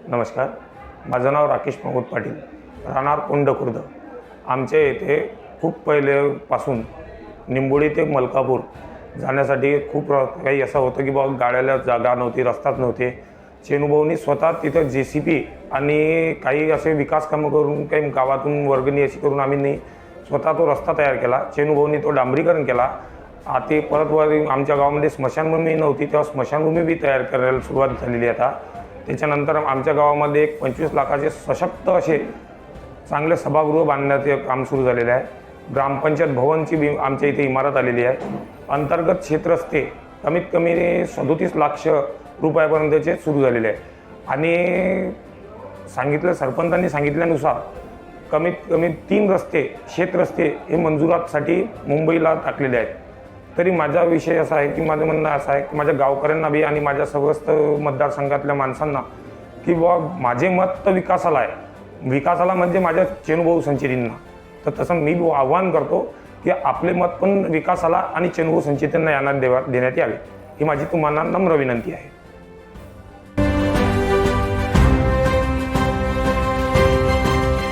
नमस्कार, माझं नाव राकेश प्रमोद पाटील, राहणार कोंड खुर्द। आमच्या येथे खूप पहिलेपासून निंबोडी ते मलकापूर जाण्यासाठी खूप काही असं होतं की बाबा गाड्याला जागा नव्हती, रस्ताच नव्हते। चेनुभाऊंनी स्वतः तिथं JCP आणि काही असे विकास कामं करून काही गावातून वर्गणी अशी करून आम्ही स्वतः तो रस्ता तयार केला। चेनुभाऊंनी तो डांबरीकरण केला। आता परत वर आमच्या गावामध्ये स्मशानभूमी नव्हती, तेव्हा स्मशानभूमी बी तयार करायला सुरुवात झालेली आता। त्याच्यानंतर आमच्या गावामध्ये एक 25 लाखाचे सशक्त असे चांगले सभागृह बांधण्याचे काम सुरू झालेले आहे। ग्रामपंचायत भवनची बी आमच्या इथे इमारत आलेली आहे। अंतर्गत क्षेत्रस्ते कमीत कमी 37 लाख रुपयापर्यंतचे सुरू झालेले आहे। आणि सरपंचांनी सांगितल्यानुसार कमीत कमी 3 रस्ते शेतरस्ते हे मंजुरातसाठी मुंबईला टाकलेले आहेत। तरी माझा विषय असा आहे की माझं म्हणणं असं आहे की माझ्या गावकऱ्यांना बी आणि माझ्या समस्त मतदारसंघातल्या माणसांना की बाबा माझे मत तर विकासाला आहे, विकासाला म्हणजे माझ्या चेनुभाऊ संचेतींना। तर तसं मी आव्हान करतो की आपले मत पण विकासाला आणि चेनुभाऊ संचेतींना यांना देण्यात यावे, ही माझी तुम्हाला नम्र विनंती आहे।